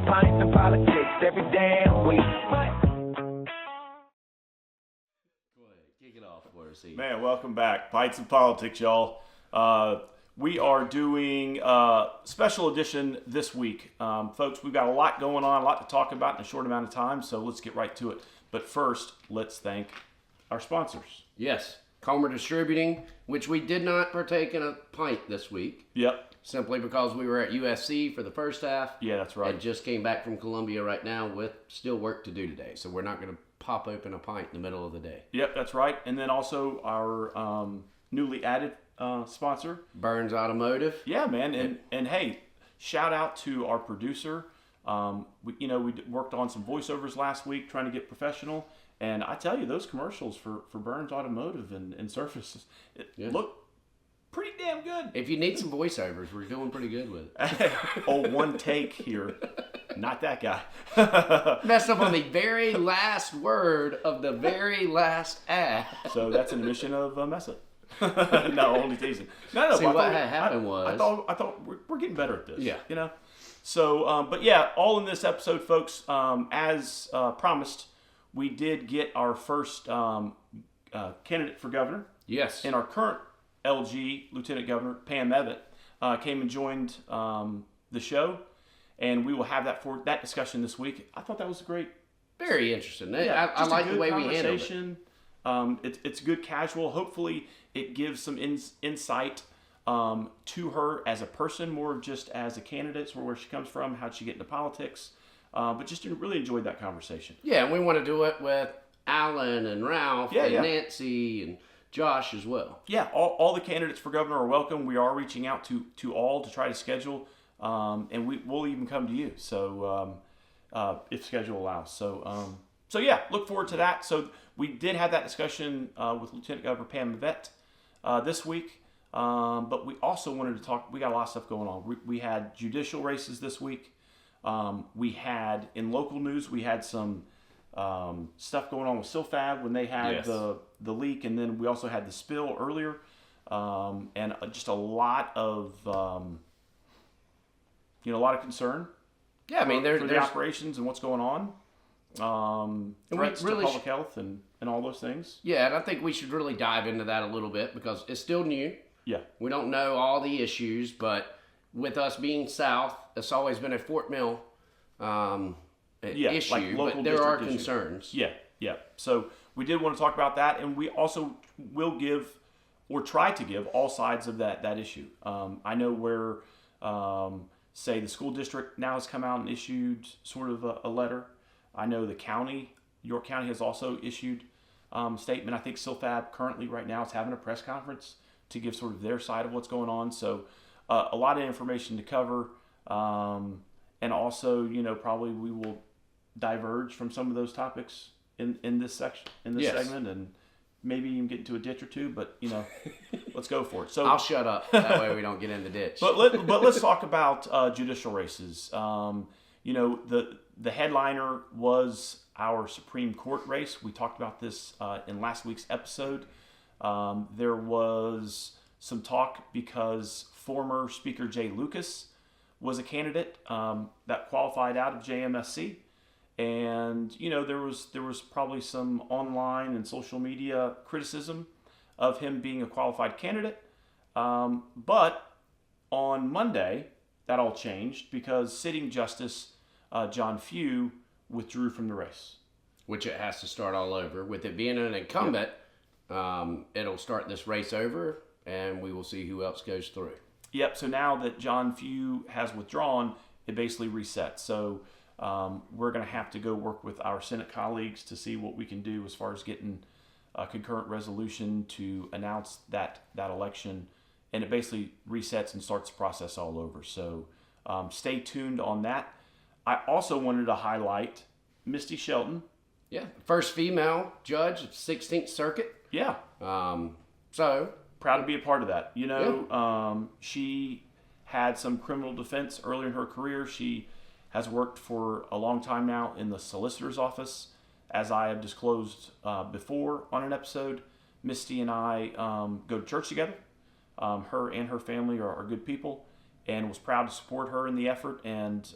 pints of politics every damn week. Kick it off for us, Heath. Man, welcome back. Pints and Politics, y'all. We are doing a special edition this week. Folks, we've got a lot going on, a lot to talk about in a short amount of time, so let's get right to it. But first, let's thank our sponsors. Yes, Comer Distributing, which we did not partake in a pint this week. Yep. Simply because we were at USC for the first half. Yeah, that's right. And just came back from Columbia right now with still work to do today. So we're not going to pop open a pint in the middle of the day. Yep, that's right. And then also our newly added sponsor, Burns Automotive. Yeah, man. And hey, shout out to our producer. We worked on some voiceovers last week trying to get professional. And I tell you, those commercials for Burns Automotive and Surfaces look pretty damn good. If you need some voiceovers, we're doing pretty good with it. One take here. Not that guy. Messed up on the very last word of the very last ad. So that's an admission of a mess up. No, only teasing. No. See, what happened was... I thought we're getting better at this. Yeah. You know? So, but yeah, all in this episode, folks, as promised, we did get our first candidate for governor. Yes. And our current LG Lieutenant Governor, Pamela Evette, came and joined the show. And we will have that discussion this week. I thought that was great. Very interesting. Yeah, I like the way we handled it. It's good casual. Hopefully it gives some insight to her as a person, more just as a candidate, so where she comes from, how'd she get into politics. But just really enjoyed that conversation. Yeah, and we want to do it with Alan and Ralph and Nancy and Josh as well. Yeah, all the candidates for governor are welcome. We are reaching out to all to try to schedule, and we'll even come to you. So if schedule allows. So yeah, look forward to that. So we did have that discussion with Lieutenant Governor Pamela Evette this week, but we also wanted to talk. We got a lot of stuff going on. We had judicial races this week. We had in local news. We had some stuff going on with Silfab when they had the leak, and then we also had the spill earlier, and just a lot of a lot of concern. Yeah, I mean, for the operations and what's going on, threats to public health and all those things. Yeah, and I think we should really dive into that a little bit because it's still new. Yeah, we don't know all the issues, but with us being south, it's always been a Fort Mill issue, like but there are concerns. Yeah. So we did want to talk about that, and we also will give or try to give all sides of that issue. I know where, say, the school district now has come out and issued sort of a letter. I know the county, York County, has also issued a statement. I think Silfab currently right now is having a press conference to give sort of their side of what's going on. So a lot of information to cover. And also, probably we will diverge from some of those topics in this section, segment, and maybe even get into a ditch or two. But let's go for it. So I'll shut up. That way we don't get in the ditch. But let's talk about judicial races. The headliner was our Supreme Court race. We talked about this in last week's episode. There was some talk because former Speaker Jay Lucas was a candidate that qualified out of JMSC, and there was probably some online and social media criticism of him being a qualified candidate. But on Monday, that all changed because sitting Justice John Few withdrew from the race. Which it has to start all over. With it being an incumbent, it'll start this race over, and we will see who else goes through. Yep, so now that John Few has withdrawn, it basically resets. So we're going to have to go work with our Senate colleagues to see what we can do as far as getting a concurrent resolution to announce that election. And it basically resets and starts the process all over. So stay tuned on that. I also wanted to highlight Misty Shelton. Yeah, first female judge of 16th Circuit. Yeah. So proud to be a part of that. She had some criminal defense early in her career. She has worked for a long time now in the solicitor's office. As I have disclosed before on an episode, Misty and I go to church together. Her and her family are good people. and was proud to support her in the effort. And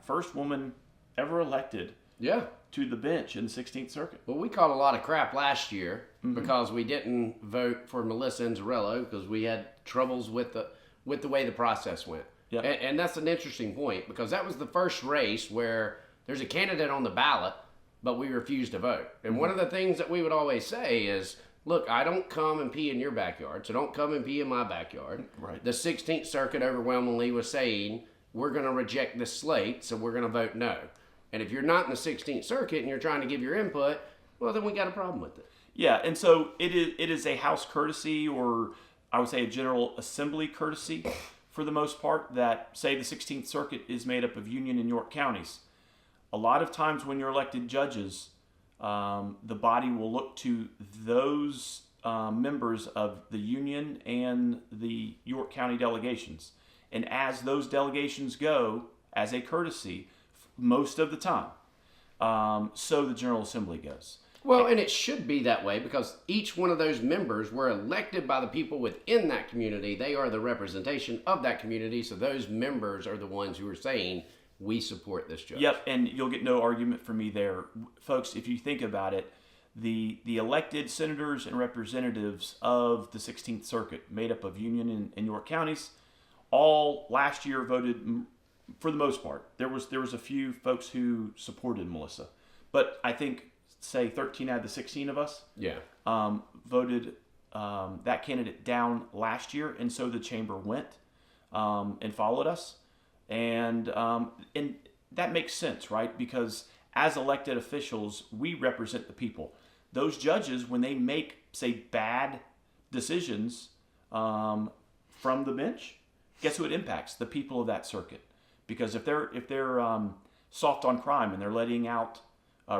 first woman ever elected to the bench in the 16th Circuit. Well, we caught a lot of crap last year because we didn't vote for Melissa Inzarello because we had troubles with the way the process went. Yep. And that's an interesting point because that was the first race where there's a candidate on the ballot, but we refused to vote. And one of the things that we would always say is, look, I don't come and pee in your backyard, so don't come and pee in my backyard. Right. The 16th Circuit overwhelmingly was saying, we're going to reject this slate, so we're going to vote no. And if you're not in the 16th Circuit and you're trying to give your input, well, then we got a problem with it. Yeah, and so it is a House courtesy, or I would say a General Assembly courtesy for the most part, that, say, the 16th Circuit is made up of Union and York counties. A lot of times when you're elected judges, the body will look to those members of the Union and the York County delegations. And as those delegations go, as a courtesy, most of the time, so the General Assembly goes. Well, and it should be that way because each one of those members were elected by the people within that community. They are the representation of that community, so those members are the ones who are saying, we support this judge. Yep, and you'll get no argument from me there. Folks, if you think about it, the elected senators and representatives of the 16th Circuit, made up of Union and York counties, all last year voted, for the most part. There was a few folks who supported Melissa. But I think, say, 13 out of the 16 of us voted that candidate down last year, and so the chamber went and followed us. And that makes sense, right? Because as elected officials, we represent the people. Those judges, when they make, say, bad decisions from the bench, guess who it impacts? The people of that circuit. Because if they're soft on crime and they're letting out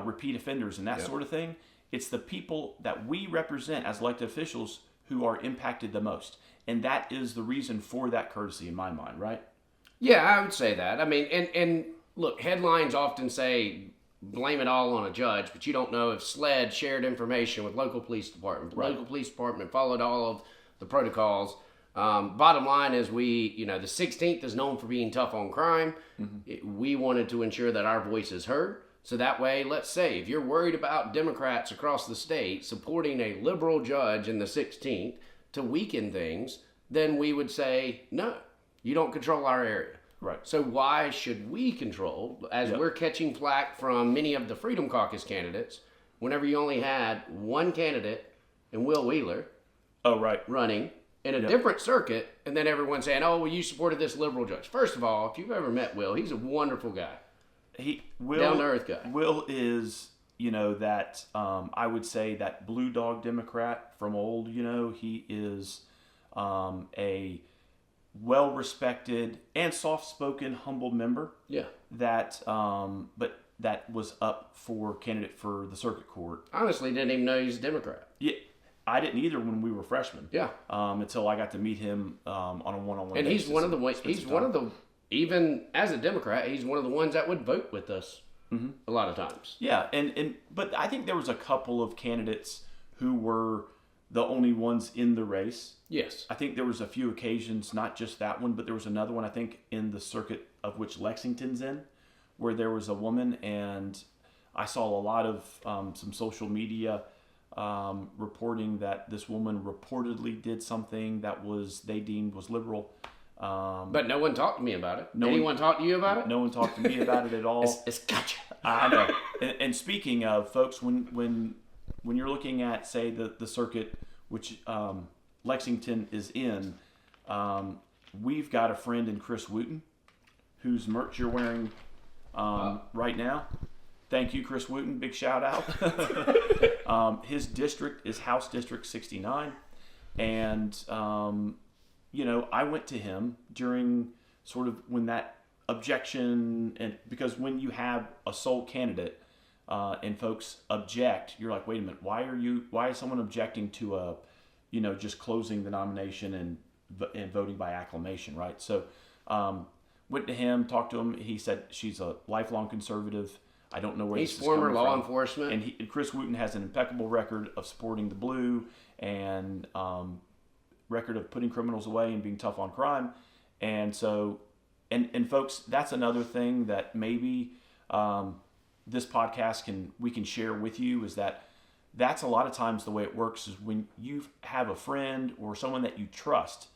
repeat offenders and that sort of thing, it's the people that we represent as elected officials who are impacted the most. And that is the reason for that courtesy in my mind, right? Yeah, I would say that. I mean, and look, headlines often say blame it all on a judge, but you don't know if SLED shared information with local police department. The local police department followed all of the protocols. Bottom line is the 16th is known for being tough on crime. We wanted to ensure that our voice is heard. So that way, let's say, if you're worried about Democrats across the state supporting a liberal judge in the 16th to weaken things, then we would say, no, you don't control our area. Right. So why should we control, as we're catching flack from many of the Freedom Caucus candidates, whenever you only had one candidate and Will Wheeler running in a different circuit, and then everyone saying, oh, well, you supported this liberal judge. First of all, if you've ever met Will, he's a wonderful guy. Down-to-earth guy. Will is, that, I would say, that blue dog Democrat from old, he is a well-respected and soft-spoken, humble member. Yeah. But that was up for candidate for the circuit court. Honestly, didn't even know he's a Democrat. Yeah. I didn't either when we were freshmen. Yeah. Until I got to meet him on a one-on-one basis. And he's one of the even as a Democrat, he's one of the ones that would vote with us a lot of times. Yeah, but I think there was a couple of candidates who were the only ones in the race. Yes. I think there was a few occasions, not just that one, but there was another one, I think, in the circuit of which Lexington's in, where there was a woman, and I saw a lot of some social media reporting that this woman reportedly did something that they deemed was liberal. But no one talked to me about it. Anyone talk to you about it? No one talked to me about it at all. It's gotcha. I know. And speaking of, folks, when you're looking at, say, the circuit, which Lexington is in, we've got a friend in Chris Wooten, whose merch you're wearing right now. Thank you, Chris Wooten. Big shout out. His district is House District 69. And, I went to him during sort of when that objection, and because when you have a sole candidate and folks object, you're like, wait a minute, why is someone objecting to just closing the nomination and voting by acclamation, right? So went to him, talked to him. He said she's a lifelong conservative. I don't know where he's this is former coming law from. enforcement, and Chris Wooten has an impeccable record of supporting the blue and record of putting criminals away and being tough on crime. And so, and folks, that's another thing that maybe this podcast we can share with you, is that's a lot of times the way it works is when you have a friend or someone that you trust,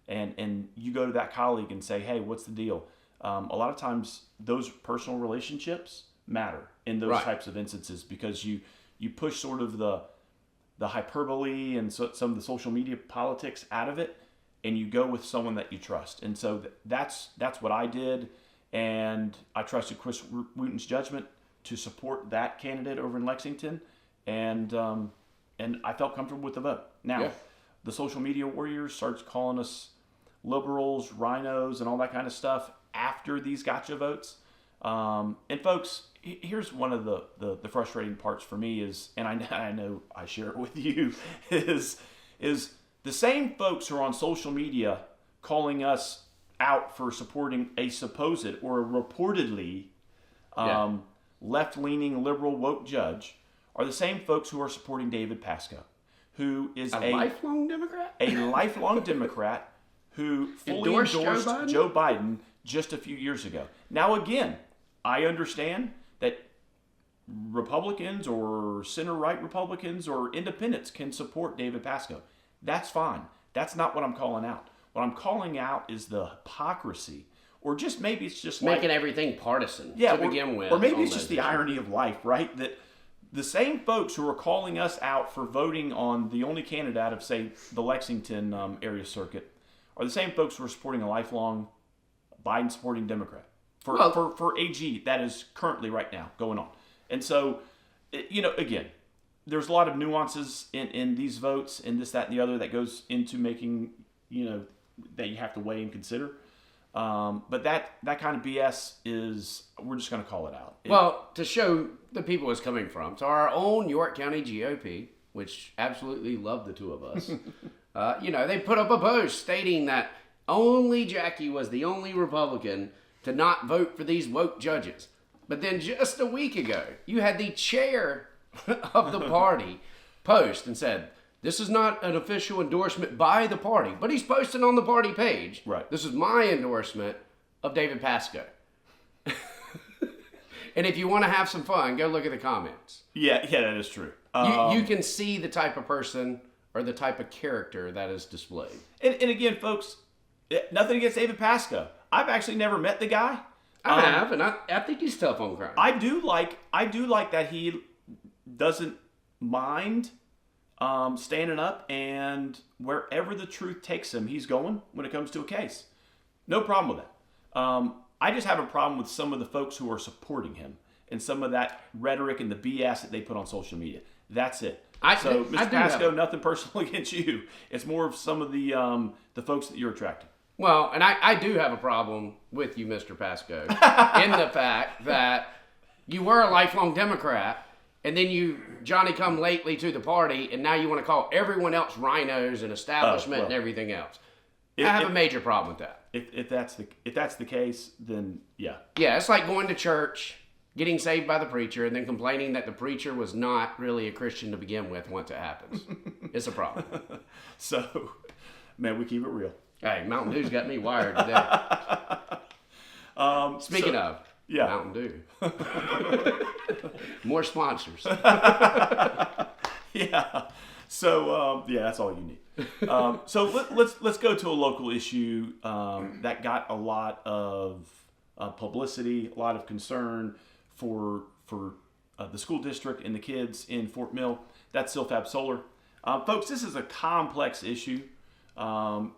and you go to that colleague and say, hey, what's the deal? A lot of times those personal relationships matter in those types of instances, because you push sort of the hyperbole and some of the social media politics out of it, and you go with someone that you trust. And so that's what I did, and I trusted Chris Wooten's judgment to support that candidate over in Lexington, and I felt comfortable with the vote. Now, the social media warriors starts calling us liberals, rhinos, and all that kind of stuff after these gotcha votes. And folks, here's one of the frustrating parts for me is, and I know I share it with you, is the same folks who are on social media calling us out for supporting a supposed or a reportedly left-leaning liberal woke judge are the same folks who are supporting David Pasco, who is a lifelong Democrat? A lifelong Democrat who fully endorsed Joe Biden just a few years ago. Now, again, I understand that Republicans or center-right Republicans or independents can support David Pasco. That's fine. That's not what I'm calling out. What I'm calling out is the hypocrisy, or just maybe it's just making everything partisan to begin with. Or maybe it's just the irony of life, right? That the same folks who are calling us out for voting on the only candidate out of, say, the Lexington area circuit are the same folks who are supporting a lifelong Biden-supporting Democrat for AG that is currently right now going on. And so, again, there's a lot of nuances in these votes and this, that, and the other that goes into making, that you have to weigh and consider. But that kind of BS is, we're just going to call it out. Well, to show the people it's coming from. So our own York County GOP, which absolutely love the two of us, they put up a post stating that only Jackie was the only Republican to not vote for these woke judges. But then just a week ago, you had the chair of the party post and said, this is not an official endorsement by the party, but he's posting on the party page. Right. This is my endorsement of David Pasco. And if you want to have some fun, go look at the comments. Yeah, that is true. You can see the type of person or the type of character that is displayed. And again, folks, nothing against David Pasco. I've actually never met the guy. I have, and I think he's tough on crime. I do like that he doesn't mind standing up, and wherever the truth takes him, he's going when it comes to a case. No problem with that. I just have a problem with some of the folks who are supporting him and some of that rhetoric and the BS that they put on social media. That's it. Mr. Pasco, nothing personal against you. It's more of some of the folks that you're attracting. Well, and I do have a problem with you, Mr. Pasco, in the fact that you were a lifelong Democrat, and then you Johnny-come-lately to the party, and now you want to call everyone else rhinos and establishment and everything else. I have a major problem with that. If that's the case, then yeah. Yeah, it's like going to church, getting saved by the preacher, and then complaining that the preacher was not really a Christian to begin with once it happens. It's a problem. So, man, we keep it real. Hey, Mountain Dew's got me wired today. Speaking of Mountain Dew, more sponsors. Yeah. So that's all you need. So let's go to a local issue that got a lot of publicity, a lot of concern for the school district and the kids in Fort Mill. That's Silfab Solar. Folks, this is a complex issue.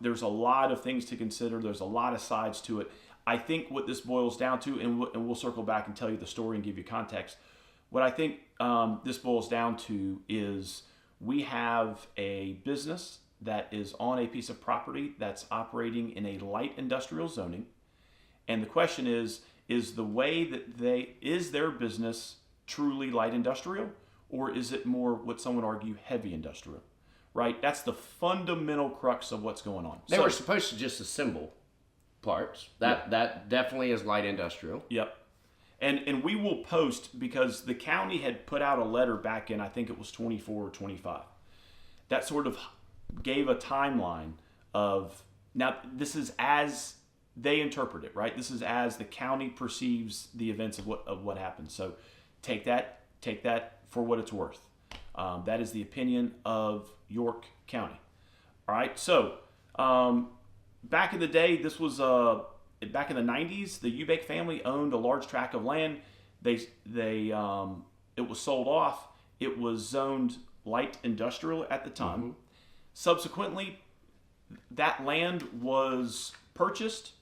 There's a lot of things to consider. There's a lot of sides to it. I think what this boils down to, and we'll circle back and tell you the story and give you context. What I think this boils down to is we have a business that is on a piece of property that's operating in a light industrial zoning. And the question is the way that is their business truly light industrial, or is it more what some would argue heavy industrial? Right? That's the fundamental crux of what's going on. They were supposed to just assemble parts. That definitely is light industrial. Yep. And we will post, because the county had put out a letter back in, I think it was 24 or 25, that sort of gave a timeline of, now this is as they interpret it, right? This is as the county perceives the events of what happened. So take that for what it's worth. That is the opinion of York County. All right. So back in the day, this was back in the 90s. The Eubank family owned a large tract of land. It was sold off. It was zoned light industrial at the time. Mm-hmm. Subsequently, that land was purchased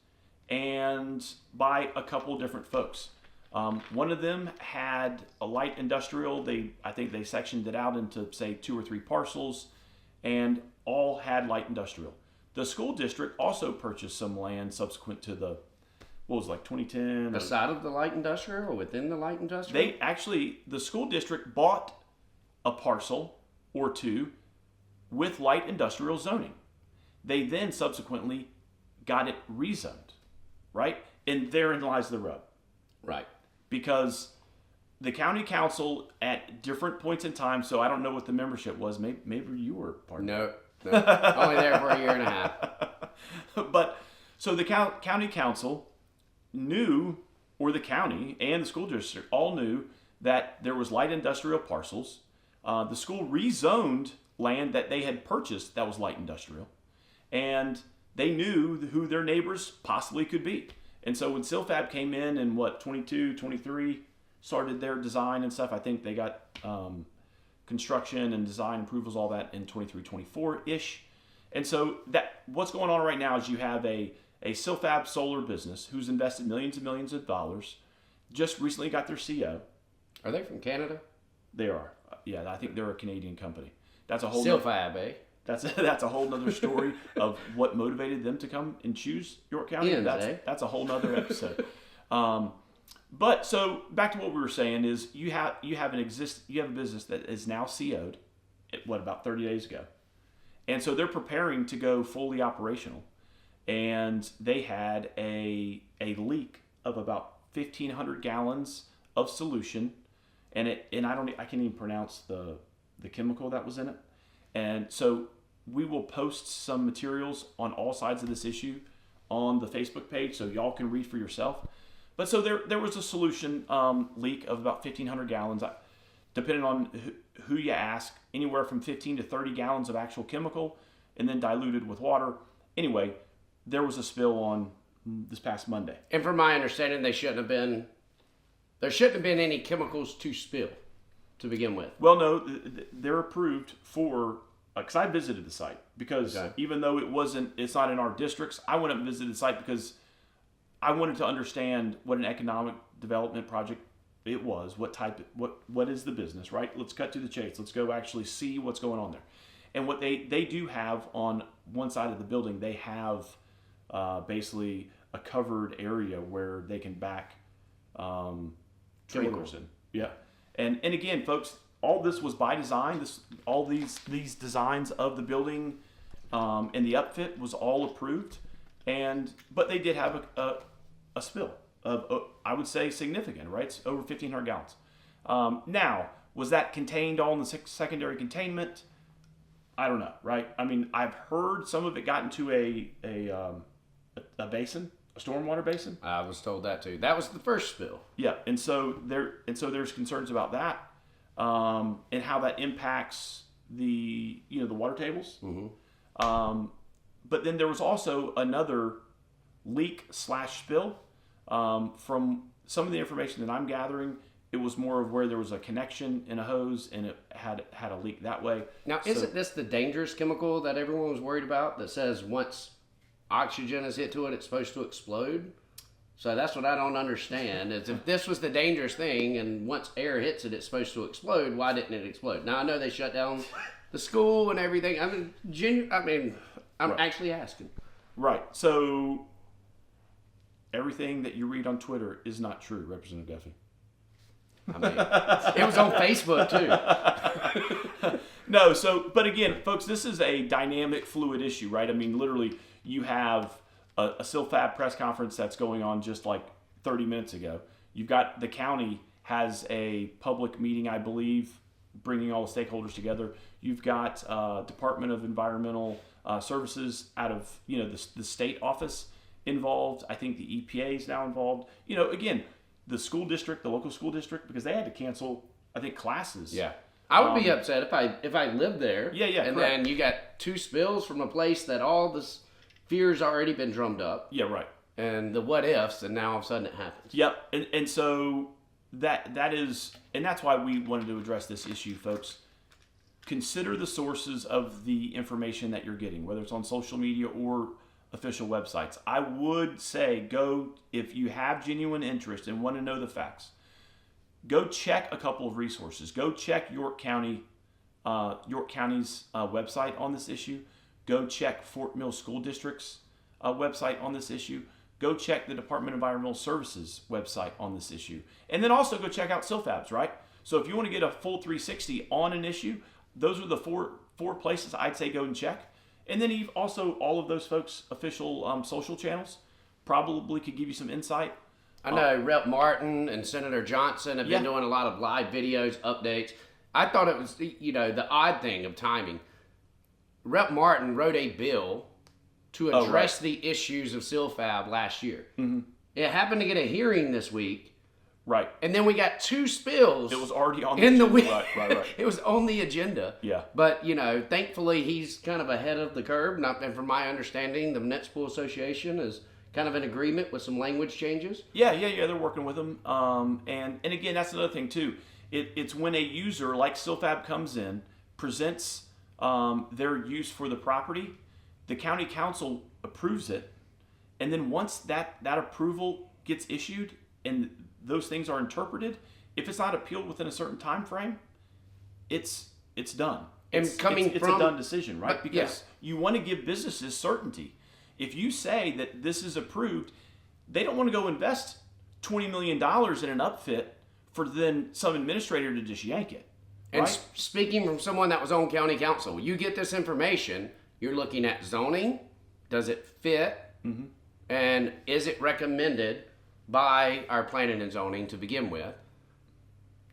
and by a couple of different folks. One of them had a light industrial. I think they sectioned it out into, say, 2 or 3 parcels, and all had light industrial. The school district also purchased some land subsequent to the, 2010? Beside of the light industrial or within the light industrial? The school district bought a parcel or 2 with light industrial zoning. They then subsequently got it rezoned, right? And therein lies the rub. Right. Because the county council at different points in time, so I don't know what the membership was. Maybe you were part of it. No. Only there for a year and a half. But so the county council knew, or the county and the school district all knew, that there was light industrial parcels. The school rezoned land that they had purchased that was light industrial, and they knew who their neighbors possibly could be. And so when Silfab came in 22, 23, started their design and stuff, I think they got construction and design approvals, all that in 23, 24-ish. And so what's going on right now is you have a Silfab solar business who's invested millions and millions of dollars, just recently got their CO. Are they from Canada? They are. Yeah, I think they're a Canadian company. That's a whole Silfab, eh? That's a whole nother story of what motivated them to come and choose York County. That's a whole nother episode. But so back to what we were saying is you have a business that is now CO'd, about 30 days ago, and so they're preparing to go fully operational, and they had a leak of about 1,500 gallons of solution, and I can't even pronounce the chemical that was in it, and so we will post some materials on all sides of this issue on the Facebook page so y'all can read for yourself. But so there was a solution leak of about 1,500 gallons, depending on who you ask, anywhere from 15 to 30 gallons of actual chemical, and then diluted with water. Anyway, there was a spill on this past Monday. And from my understanding, there shouldn't have been any chemicals to spill to begin with. Well, no, they're approved for. Because I visited the site, because even though it's not in our districts, I went up and visited the site because I wanted to understand what an economic development project it was, what is the business, right? Let's cut to the chase. Let's go actually see what's going on there. And what they do have on one side of the building, they have basically a covered area where they can back trailers in. Yeah. And again, folks, all this was by design. All these designs of the building and the upfit was all approved, but they did have a spill of I would say significant, right? It's over 1,500 gallons. Now, was that contained all in the secondary containment? I don't know, right? I mean, I've heard some of it got into a basin, a stormwater basin. I was told that too. That was the first spill. Yeah, and so there's concerns about that. And how that impacts the water tables. Mm-hmm. But then there was also another leak/spill. From some of the information that I'm gathering, it was more of where there was a connection in a hose and it had a leak that way. Now, isn't this the dangerous chemical that everyone was worried about that says once oxygen is hit to it, it's supposed to explode? So that's what I don't understand, is if this was the dangerous thing and once air hits it, it's supposed to explode, why didn't it explode? Now, I know they shut down the school and everything. I'm actually asking. Right. So everything that you read on Twitter is not true, Representative Guffey. I mean, it was on Facebook, too. No, but again, folks, this is a dynamic, fluid issue, right? I mean, literally, you have a Silfab press conference that's going on just like 30 minutes ago. You've got the county has a public meeting, I believe, bringing all the stakeholders together. You've got Department of Environmental Services out of the state office involved. I think the EPA is now involved. You know, again, the school district, the local school district, because they had to cancel, I think, classes. Yeah. I would be upset if I lived there. Yeah, and correct. then you got 2 spills from a place that all this fear's already been drummed up. Yeah, right. And the what ifs, and now all of a sudden it happens. Yep. And so that is, and that's why we wanted to address this issue, folks. Consider the sources of the information that you're getting, whether it's on social media or official websites. I would say go, if you have genuine interest and want to know the facts, go check a couple of resources. Go check York County's website on this issue. Go check Fort Mill School District's website on this issue. Go check the Department of Environmental Services website on this issue. And then also go check out Silfab's, right? So if you want to get a full 360 on an issue, those are the four places I'd say go and check. And then you've also, all of those folks' official social channels probably could give you some insight. I know Rep. Martin and Senator Johnson have been doing a lot of live videos, updates. I thought it was, the odd thing of timing. Rep. Martin wrote a bill to address the issues of Silfab last year. Mm-hmm. It happened to get a hearing this week. Right. And then we got 2 spills. It was already on the week. Right. It was on the agenda. Yeah. But, thankfully he's kind of ahead of the curve. And from my understanding, the Municipal Association is kind of in agreement with some language changes. Yeah, they're working with them. And again, that's another thing too. It's when a user like Silfab comes in, presents their use for the property, the county council approves it, and then once that approval gets issued and those things are interpreted, if it's not appealed within a certain time frame, it's done. It's a done decision, right? Because you want to give businesses certainty. If you say that this is approved, they don't want to go invest $20 million in an upfit for then some administrator to just yank it. And right? Speaking from someone that was on county council, you get this information, you're looking at zoning, does it fit, and is it recommended by our planning and zoning to begin with?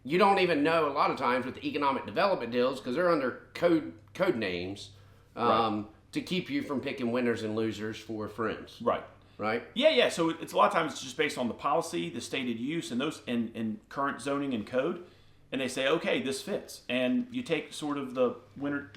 You don't even know a lot of times with the economic development deals because they're under code names. To keep you from picking winners and losers for friends. Right? Yeah. So it's a lot of times it's just based on the policy, the stated use, and those and current zoning and code. And they say, okay, this fits. And you take sort of the winner,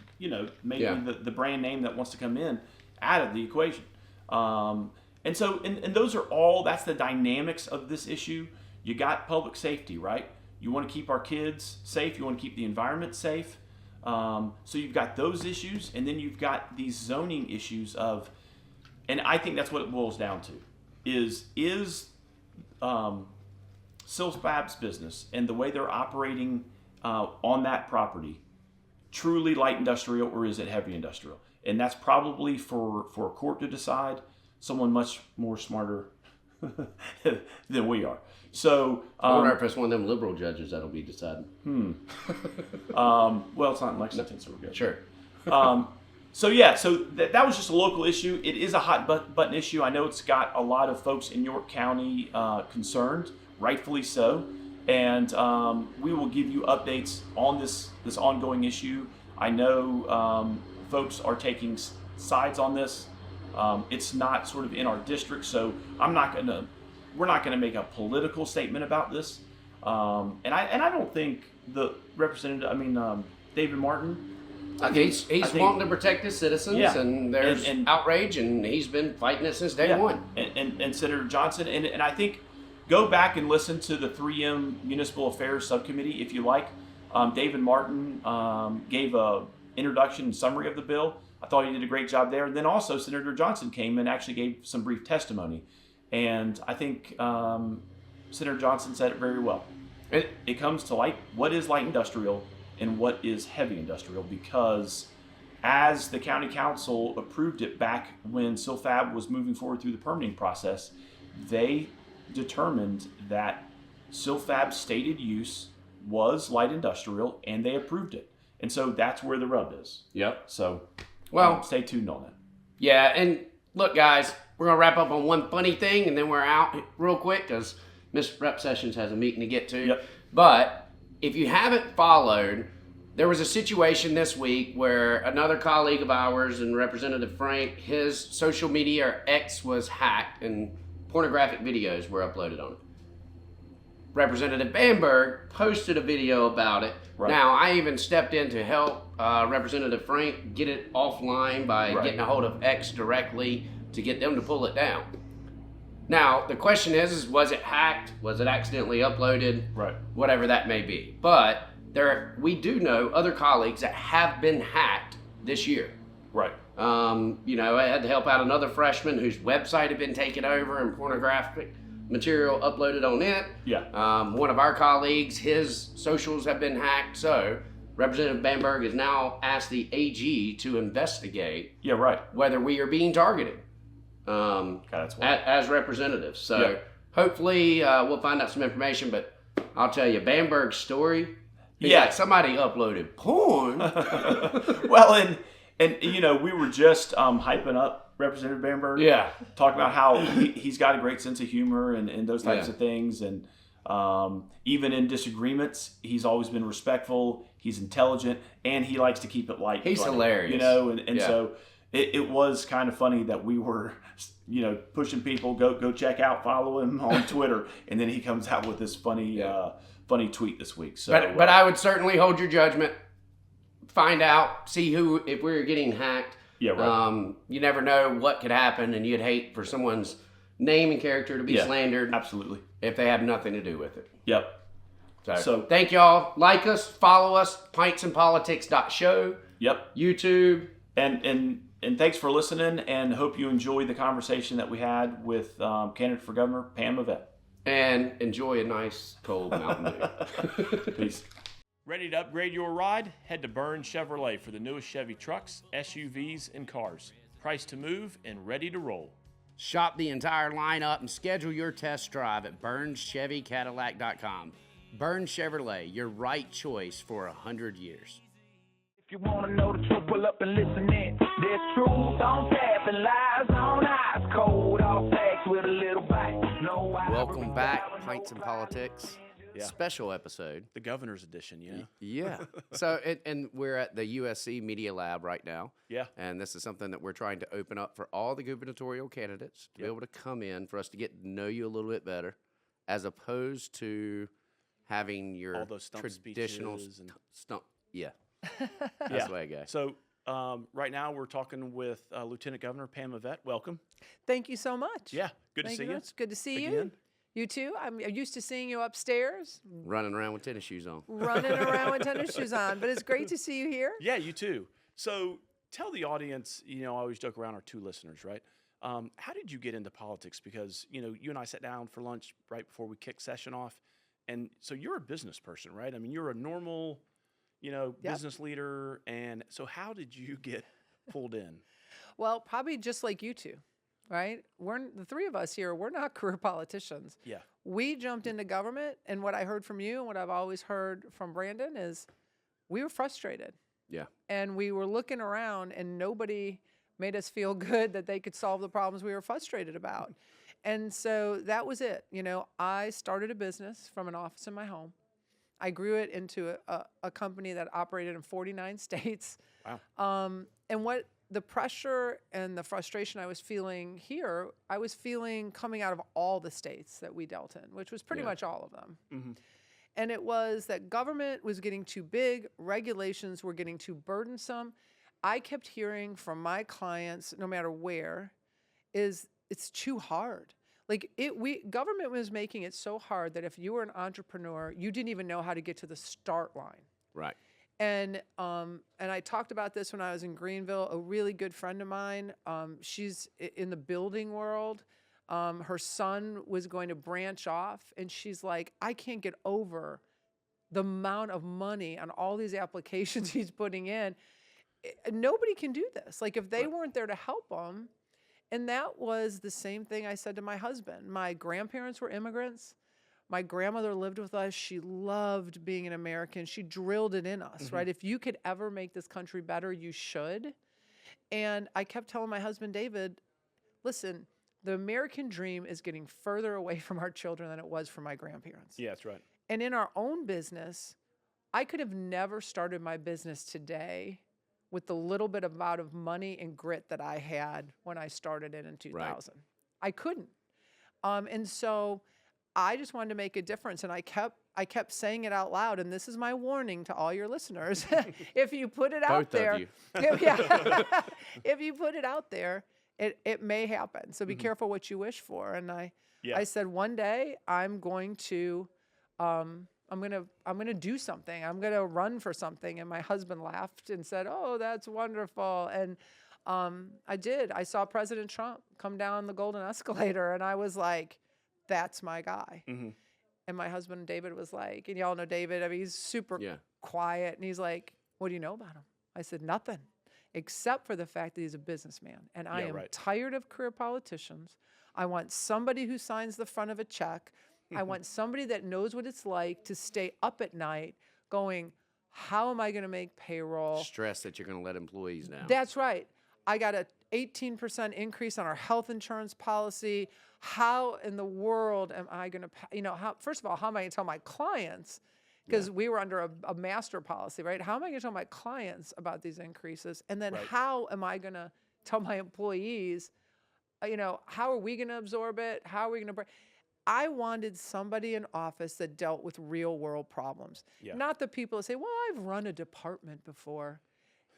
maybe the brand name that wants to come in out of the equation. And so, and those are all, that's the dynamics of this issue. You got public safety, right? You want to keep our kids safe. You want to keep the environment safe. So you've got those issues, and then you've got these zoning issues of, and I think that's what it boils down to, is Silfab's business and the way they're operating on that property truly light industrial or is it heavy industrial? And that's probably for a court to decide, someone much more smarter than we are. So I wonder if it's one of them liberal judges that'll be deciding. Well, it's not in Lexington, so we're good. Sure. So that was just a local issue. It is a hot button issue. I know it's got a lot of folks in York County concerned, rightfully so. And we will give you updates on this ongoing issue. I know folks are taking sides on this. It's not sort of in our district, so we're not going to make a political statement about this. And I don't think the representative, David Martin. He's wanting to protect his citizens, and there's outrage, and he's been fighting it since day one. And Senator Johnson, and I think go back and listen to the 3M Municipal Affairs Subcommittee if you like. David Martin gave a introduction and summary of the bill. I thought he did a great job there. And then also Senator Johnson came and actually gave some brief testimony. And I think Senator Johnson said it very well. It comes to what is light industrial and what is heavy industrial, because as the county council approved it back when Silfab was moving forward through the permitting process, they determined that Silfab's stated use was light industrial and they approved it. And so that's where the rub is. Yep. So stay tuned on that. Yeah, and look, guys, we're going to wrap up on one funny thing, and then we're out real quick because Miss Rep Sessions has a meeting to get to. Yep. But if you haven't followed There was a situation this week where another colleague of ours and Representative Frank, his social media or X was hacked and pornographic videos were uploaded on it. Representative Bamberg posted a video about it. Right. Now, I even stepped in to help Representative Frank get it offline by getting a hold of X directly to get them to pull it down. Now, the question is was it hacked? Was it accidentally uploaded? Right. Whatever that may be. But we do know other colleagues that have been hacked this year. Right. I had to help out another freshman whose website had been taken over and pornographic material uploaded on it. Yeah. One of our colleagues, his socials have been hacked. So Representative Bamberg has now asked the AG to investigate whether we are being targeted as representatives. So hopefully we'll find out some information. But I'll tell you, Bamberg's story, somebody uploaded porn. Well, and we were just hyping up Representative Bamberg. Yeah. Talking about how he's got a great sense of humor and those types of things. And even in disagreements, he's always been respectful. He's intelligent, and he likes to keep it light. He's hilarious. So it was kind of funny that we were, pushing people, go check out, follow him on Twitter. And then he comes out with this funny tweet this week. So, but I would certainly hold your judgment. Find out, see if we're getting hacked. Yeah, right. You never know what could happen, and you'd hate for someone's name and character to be slandered. Absolutely. If they have nothing to do with it. Yep. So thank y'all. Like us, follow us, pintsandpolitics.show. Yep. YouTube. And thanks for listening, and hope you enjoyed the conversation that we had with candidate for governor, Pam Evette. And enjoy a nice cold Mountain Dew. Peace. Ready to upgrade your ride? Head to Burns Chevrolet for the newest Chevy trucks, SUVs, and cars. Priced to move and ready to roll. Shop the entire lineup and schedule your test drive at BurnsChevyCadillac.com. Burns Chevrolet, your right choice for 100 years. If you want to know the truth, pull up and listen in. There's truth on tap and lies on ice cold. All facts with a little bite. Welcome back, Pints and Politics. Special episode. The governor's edition, Yeah. So, and we're at the USC Media Lab right now. Yeah. And this is something that we're trying to open up for all the gubernatorial candidates to be able to come in for us to get to know you a little bit better, as opposed to having your all those traditional stump. Yeah. That's the way I go. So, right now we're talking with Lieutenant Governor Pam Evette. Welcome. Thank you so much. Yeah. Good to see you. It's good to see Again. you. You too. I'm used to seeing you upstairs. Running around with tennis shoes on. But it's great to see you here. Yeah, you too. So tell the audience, I always joke around our two listeners, right? How did you get into politics? Because, you and I sat down for lunch right before we kicked session off. And so you're a business person, right? I mean, you're a normal, business leader. And so how did you get pulled in? Well, probably just like you two. Right? The three of us here, we're not career politicians. Yeah. We jumped into government, and what I heard from you and what I've always heard from Brandon is we were frustrated. Yeah. And we were looking around, and nobody made us feel good that they could solve the problems we were frustrated about. And so that was it. I started a business from an office in my home. I grew it into a company that operated in 49 states. Wow. And what the pressure and the frustration I was feeling here, I was feeling coming out of all the states that we dealt in, which was pretty much all of them. Mm-hmm. And it was that government was getting too big, regulations were getting too burdensome. I kept hearing from my clients, no matter where, it's too hard. Government was making it so hard that if you were an entrepreneur, you didn't even know how to get to the start line. Right. And I talked about this when I was in Greenville. A really good friend of mine, she's in the building world. Her son was going to branch off, and she's like, I can't get over the amount of money on all these applications he's putting in. Nobody can do this. If they weren't there to help them. And that was the same thing I said to my husband. My grandparents were immigrants. My grandmother lived with us. She loved being an American. She drilled it in us, right? If you could ever make this country better, you should. And I kept telling my husband, David, listen, the American dream is getting further away from our children than it was from my grandparents. Yeah, that's right. And in our own business, I could have never started my business today with the little bit amount of money and grit that I had when I started it in 2000. I couldn't. And so I just wanted to make a difference, and I kept saying it out loud. And this is my warning to all your listeners: if you put it out Both there, of you. if you put it out there, it may happen. So be careful what you wish for. And I said, one day I'm going to do something. I'm gonna run for something. And my husband laughed and said, "Oh, that's wonderful." And I did. I saw President Trump come down the golden escalator, and I was like, "That's my guy." And my husband David was like, and y'all know David. I mean, he's super quiet, and he's like, "What do you know about him?" I said, "Nothing, except for the fact that he's a businessman, and I am tired of career politicians. I want somebody who signs the front of a check." I want somebody that knows what it's like to stay up at night going, how am I going to make payroll? Stress that you're going to let employees down. That's right. I got an 18% increase on our health insurance policy. How in the world am I going to, first of all, how am I going to tell my clients? Because we were under a master policy, right? How am I going to tell my clients about these increases? And then how am I going to tell my employees, how are we going to absorb it? How are we going to I wanted somebody in office that dealt with real world problems. Not the people that say, well, I've run a department before.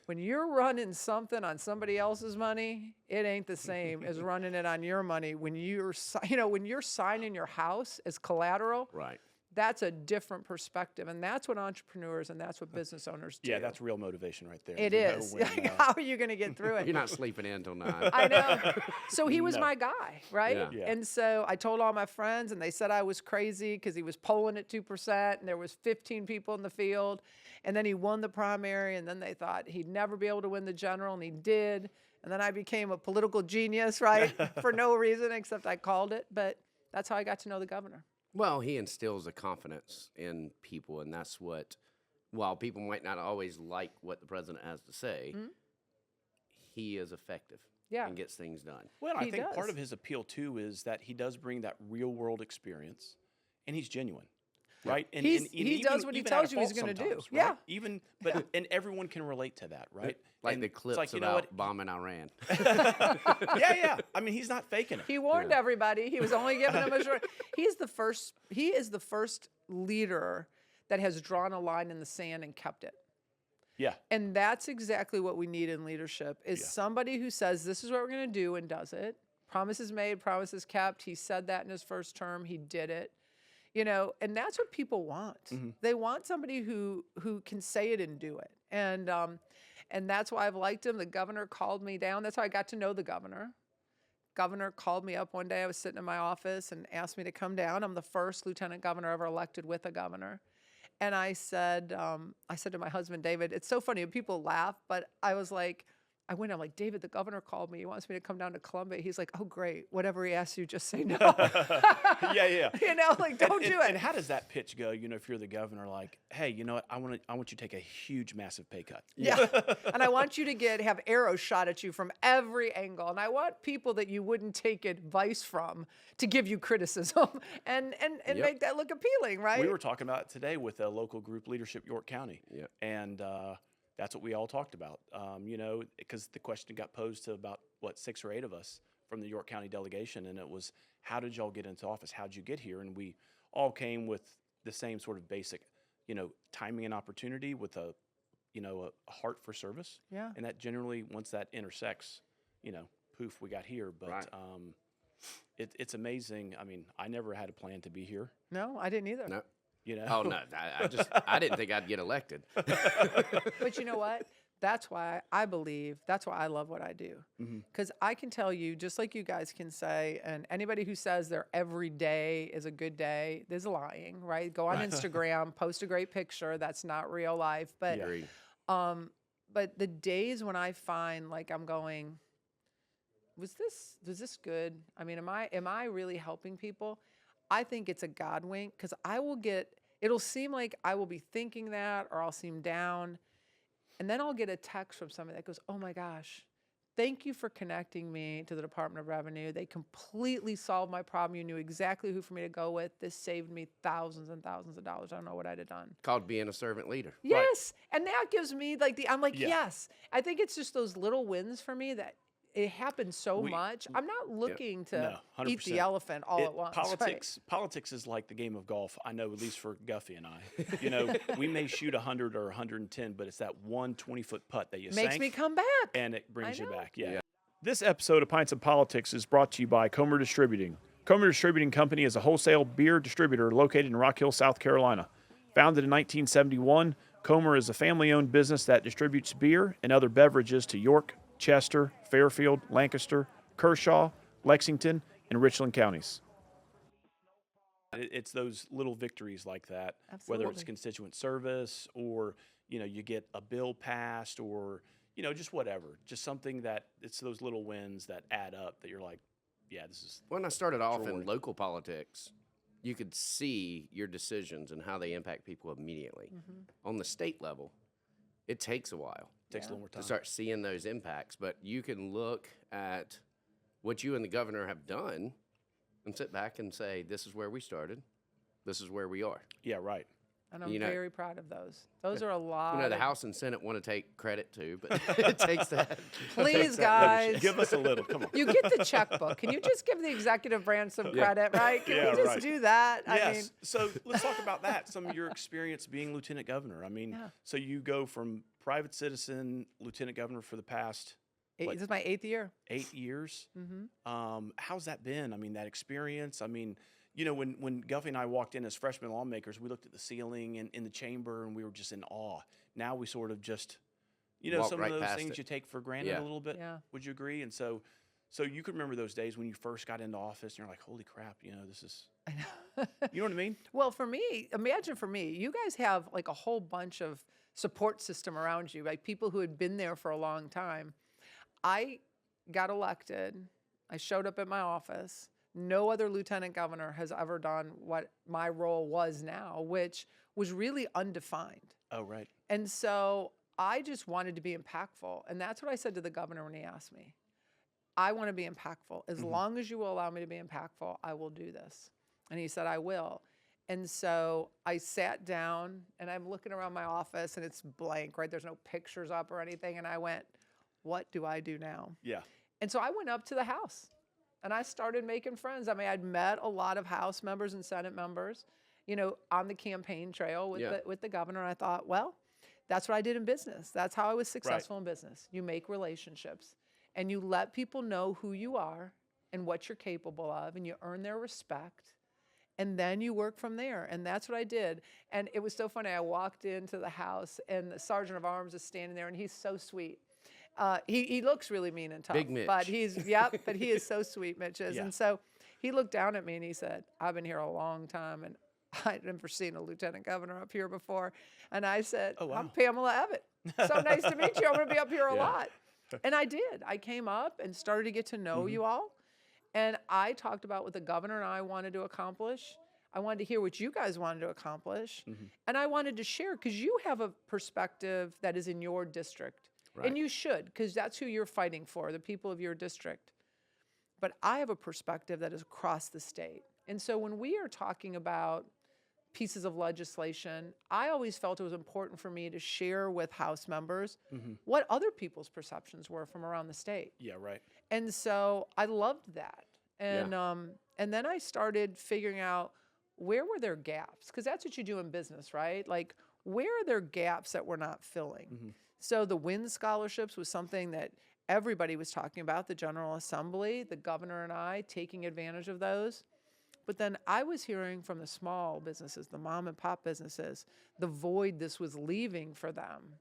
When you're running something on somebody else's money, it ain't the same as running it on your money. When you're signing your house as collateral, that's a different perspective. And that's what entrepreneurs and that's what business owners do. Yeah, that's real motivation right there. It is. How are you going to get through it? You're not sleeping in until 9. I know. So he was my guy, right? Yeah. And so I told all my friends, and they said I was crazy because he was polling at 2%, and there was 15 people in the field. And then he won the primary, and then they thought he'd never be able to win the general, and he did. And then I became a political genius, right? For no reason except I called it. But that's how I got to know the governor. Well, he instills a confidence in people, and that's what, while people might not always like what the president has to say, he is effective and gets things done. Well, I think part of his appeal, too, is that he does bring that real-world experience, and he's genuine. Right, and he does what he tells you he's going to do. Right? Yeah, and everyone can relate to that, right? Like and the clips about bombing Iran. yeah. I mean, he's not faking it. He warned everybody. He was only giving them a short. He is the first leader that has drawn a line in the sand and kept it. Yeah, and that's exactly what we need in leadership: is somebody who says, "This is what we're going to do," and does it. Promises made, promises kept. He said that in his first term. He did it. And that's what people want. They want somebody who can say it and do it. And that's why I've liked him. The governor called me down. That's how I got to know the governor. Governor called me up one day. I was sitting in my office and asked me to come down. I'm the first lieutenant governor ever elected with a governor. And I said to my husband, David, it's so funny. People laugh, but I was like, I'm like, David, the governor called me. He wants me to come down to Columbia. He's like, oh, great. Whatever he asks you, just say no. Yeah. Don't do it. And how does that pitch go? If you're the governor, like, hey, you know what? I want you to take a huge, massive pay cut. Yeah. And I want you to have arrows shot at you from every angle. And I want people that you wouldn't take advice from to give you criticism and make that look appealing, right? We were talking about it today with a local group leadership, York County. Yeah. And that's what we all talked about, because the question got posed to about, 6 or 8 of us from the York County delegation, and it was, how did y'all get into office? How'd you get here? And we all came with the same sort of basic, timing and opportunity with a heart for service. Yeah. And that generally, once that intersects, poof, we got here. But it's amazing. I mean, I never had a plan to be here. No, I didn't either. No. Oh no! I didn't think I'd get elected. But you know what? That's why I love what I do. Because I can tell you, just like you guys can say, and anybody who says their every day is a good day is lying, right? Go on Instagram, post a great picture. That's not real life. But but the days when I find like I'm going, was this good? I mean, am I really helping people? I think it's a God wink, because it'll seem like I will be thinking that, or I'll seem down. And then I'll get a text from somebody that goes, oh my gosh, thank you for connecting me to the Department of Revenue. They completely solved my problem. You knew exactly who for me to go with. This saved me thousands and thousands of dollars. I don't know what I'd have done. Called being a servant leader. Yes. And that gives me I'm like, Yeah. yes. I think it's just those little wins for me that it happens so much. I'm not looking to eat the 100%. elephant all at once. Politics is like the game of golf. I know, at least for Guffey and I. You know, we may shoot 100 or 110, but it's that 20-foot putt that you Makes sank, me come back. and it brings you know. back. Yeah. This episode of Pints of Politics is brought to you by Comer Distributing. Comer Distributing Company is a wholesale beer distributor located in Rock Hill, South Carolina. Founded in 1971, Comer is a family-owned business that distributes beer and other beverages to York, Chester, Fairfield, Lancaster, Kershaw, Lexington, and Richland counties. It's those little victories like that, whether it's Absolutely. constituent service or, you know, you get a bill passed or, you know, just whatever. Just something that it's those little wins that add up that you're like, yeah, this is. When I started off in rewarding. local politics, you could see your decisions and how they impact people immediately. On the state level, it takes a while Takes a little more to time. start seeing those impacts, but you can look at what you and the governor have done and sit back and say, this is where we started, this is where we are. Yeah, right. And I'm You know- very proud of those. Those are a lot. You know, the of- House and Senate want to take credit too, but it takes that. Please, guys. Give us a little. Come on. You get the checkbook. Can you just give the executive branch some credit, right? Can Yeah, we just right. do that? Yes. I mean, So let's talk about that. Some of your experience being lieutenant governor. I mean, Yeah. so you go from private citizen lieutenant governor for the past this is my 8th year. 8 years. Mm-hmm. How's that been? I mean, that experience. I mean, you know, when Guffey and I walked in as freshman lawmakers, we looked at the ceiling and in the chamber, and we were just in awe. Now we sort of just, you know, Walk some right of those past things it. you take for granted Yeah. a little bit. Yeah. Would you agree? And so you could remember those days when you first got into office, and you're like, holy crap, you know, this is. You know what I mean? Well, for me, imagine for me, you guys have like a whole bunch of support system around you, like people who had been there for a long time. I got elected. I showed up at my office. No other lieutenant governor has ever done what my role was now, which was really undefined. Oh, right. And so I just wanted to be impactful. And that's what I said to the governor when he asked me. I want to be impactful. As long as you will allow me to be impactful, I will do this. And he said, I will. And so I sat down and I'm looking around my office and it's blank, right? There's no pictures up or anything. And I went, what do I do now? Yeah. And so I went up to the House and I started making friends. I mean, I'd met a lot of House members and Senate members, you know, on the campaign trail with the governor. And I thought, well, that's what I did in business. That's how I was successful in business. You make relationships and you let people know who you are and what you're capable of, and you earn their respect. And then you work from there. And that's what I did. And it was so funny. I walked into the House and the Sergeant of Arms is standing there and he's so sweet. He looks really mean and tough. Big Mitch. But but he is so sweet, Mitch is. Yeah. And so he looked down at me and he said, I've been here a long time and I'd never seen a lieutenant governor up here before. And I said, Oh, wow. I'm Pamela Evette. So nice to meet you. I'm going to be up here a lot. And I did. I came up and started to get to know you all. And I talked about what the governor and I wanted to accomplish. I wanted to hear what you guys wanted to accomplish. And I wanted to share because you have a perspective that is in your district. Right. And you should, because that's who you're fighting for, the people of your district. But I have a perspective that is across the state. And so when we are talking about pieces of legislation, I always felt it was important for me to share with House members what other people's perceptions were from around the state. Yeah, right. And so I loved that. And then I started figuring out where were there gaps? Because that's what you do in business, right? Like, where are there gaps that we're not filling? So the WIN scholarships was something that everybody was talking about, the General Assembly, the governor and I taking advantage of those. But then I was hearing from the small businesses, the mom and pop businesses, the void this was leaving for them.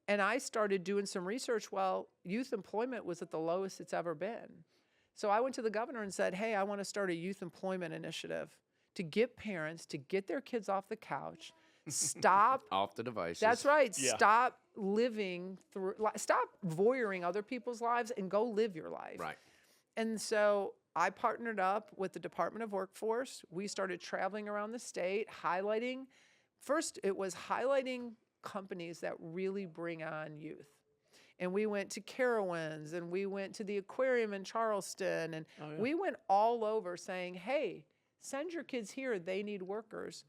And I started doing some research. Well, youth employment was at the lowest it's ever been. So I went to the governor and said, hey, I want to start a youth employment initiative to get parents to get their kids off the couch, stop. Off the devices. That's right. Yeah. Stop living through, stop voyeuring other people's lives and go live your life. Right. And so I partnered up with the Department of Workforce. We started traveling around the state, highlighting. First, it was highlighting companies that really bring on youth. and we went to Carowinds, and we went to the aquarium in Charleston, and we went all over saying, hey, send your kids here. They need workers.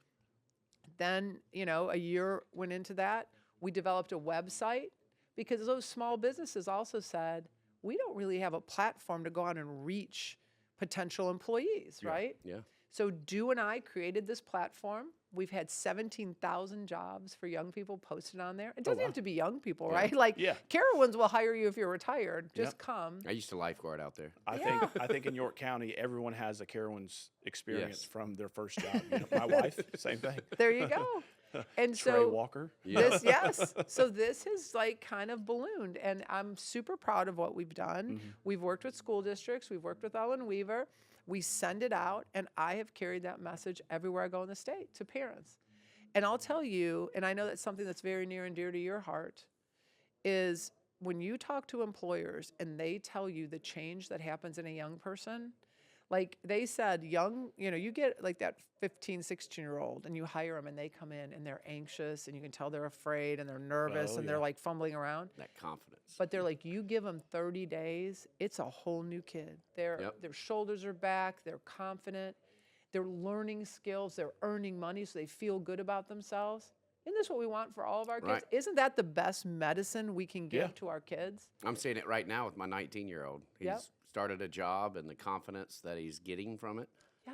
Then, a year went into that. We developed a website because those small businesses also said, we don't really have a platform to go out and reach potential employees, right? Yeah. So Du and I created this platform. We've had 17,000 jobs for young people posted on there. It doesn't have to be young people, right? Like Carowinds will hire you if you're retired. Just come. I used to lifeguard out there. I think in York County, everyone has a Carowinds experience from their first job. My wife, same thing. There you go. And Trey so Walker. So this has kind of ballooned, and I'm super proud of what we've done. We've worked with school districts. We've worked with Ellen Weaver. We send it out, and I have carried that message everywhere I go in the state to parents. And I'll tell you, and I know that's something that's very near and dear to your heart, is when you talk to employers and they tell you the change that happens in a young person, like they said, you get like that 15, 16-year-old and you hire them and they come in and they're anxious and you can tell they're afraid and they're nervous and they're like fumbling around. That confidence. But they're like, you give them 30 days, it's a whole new kid. Their shoulders are back, they're confident, they're learning skills, they're earning money so they feel good about themselves. Isn't this what we want for all of our kids? Right. Isn't that the best medicine we can give to our kids? I'm seeing it right now with my 19-year-old. He's started a job, and the confidence that he's getting from it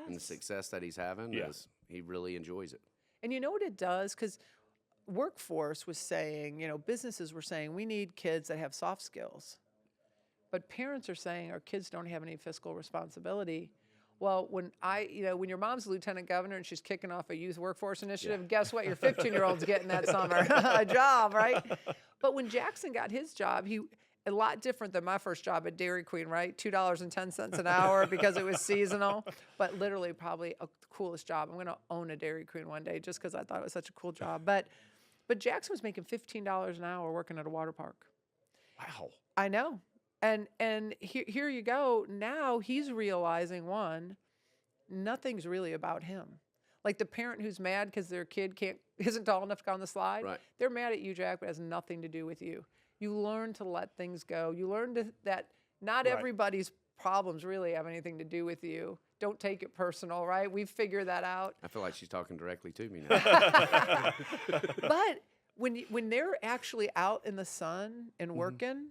and the success that he's having, he really enjoys it. And you know what it does? Because workforce was saying, businesses were saying, we need kids that have soft skills. But parents are saying our kids don't have any fiscal responsibility. Well, when when your mom's lieutenant governor and she's kicking off a youth workforce initiative, guess what? Your 15-year-old's getting that summer a job, right? But when Jackson got his job, a lot different than my first job at Dairy Queen, right? $2.10 an hour because it was seasonal, but literally probably the coolest job. I'm going to own a Dairy Queen one day just because I thought it was such a cool job. But Jackson was making $15 an hour working at a water park. Wow. I know. And here you go. Now he's realizing, nothing's really about him. Like the parent who's mad because their kid isn't tall enough to go on the slide. Right. They're mad at you, Jack, but it has nothing to do with you. You learn to let things go. You learn that not everybody's problems really have anything to do with you. Don't take it personal, right? We've figured that out. I feel like she's talking directly to me now. But when they're actually out in the sun and working,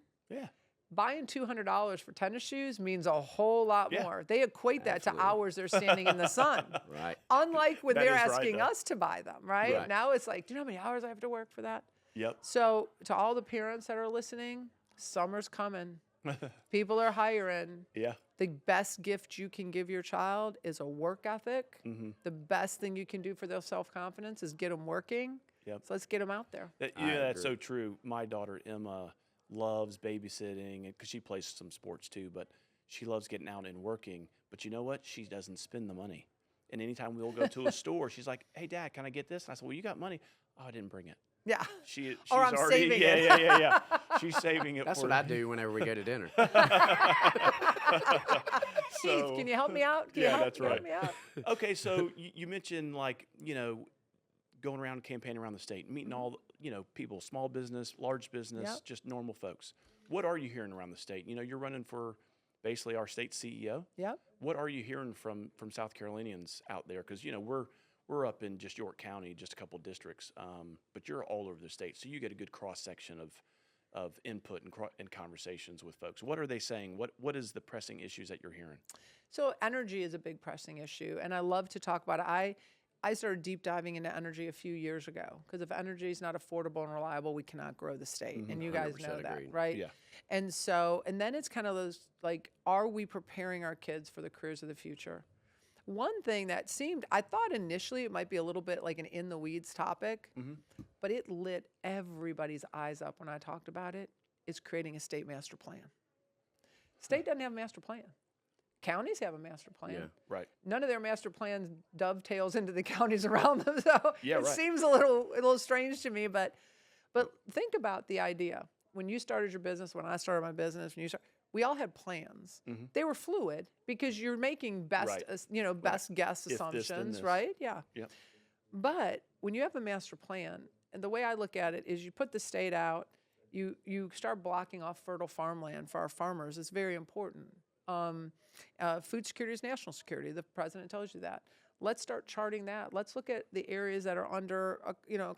buying $200 for tennis shoes means a whole lot more. They equate that to hours they're standing in the sun. Right. Unlike when they're is asking right, us to buy them, right? Now it's like, do you know how many hours I have to work for that? Yep. So to all the parents that are listening, summer's coming. People are hiring. Yeah. The best gift you can give your child is a work ethic. The best thing you can do for their self-confidence is get them working. Yep. So let's get them out there. That's so true. My daughter, Emma, loves babysitting because she plays some sports too, but she loves getting out and working. But you know what? She doesn't spend the money. And anytime we'll go to a store, she's like, hey, Dad, can I get this? And I said, well, you got money. Oh, I didn't bring it. Yeah. She's Or I'm already, saving it. Yeah. She's saving it. That's for what I do whenever we go to dinner. Heath, can you help me out? That's right. Help me out? Okay, so you mentioned going around campaigning around the state, meeting all people, small business, large business, just normal folks. What are you hearing around the state? You're running for basically our state CEO. Yep. What are you hearing from South Carolinians out there? Because we're up in just York County, just a couple districts, but you're all over the state, so you get a good cross section of input and conversations with folks. What are they saying? What is the pressing issues that you're hearing? So energy is a big pressing issue, and I love to talk about it. I started deep diving into energy a few years ago because if energy is not affordable and reliable, we cannot grow the state, and you guys know that, agreed. right? Yeah. And then it's kind of those are we preparing our kids for the careers of the future? One thing that I thought initially it might be a little bit like an in the weeds topic, but it lit everybody's eyes up when I talked about it, is creating a state master plan. State doesn't have a master plan. Counties have a master plan. Yeah. Right. None of their master plans dovetails into the counties around them, so Yeah, it right. seems a little strange to me. But think about the idea. When you started your business, when I started my business, we all had plans. They were fluid because you're making best guess If this, then assumptions, this. right? Yeah. Yep. But when you have a master plan, and the way I look at it is you put the state out You start blocking off fertile farmland for our farmers. It's very important. Food security is national security. The president tells you that. Let's start charting that. Let's look at the areas that are under,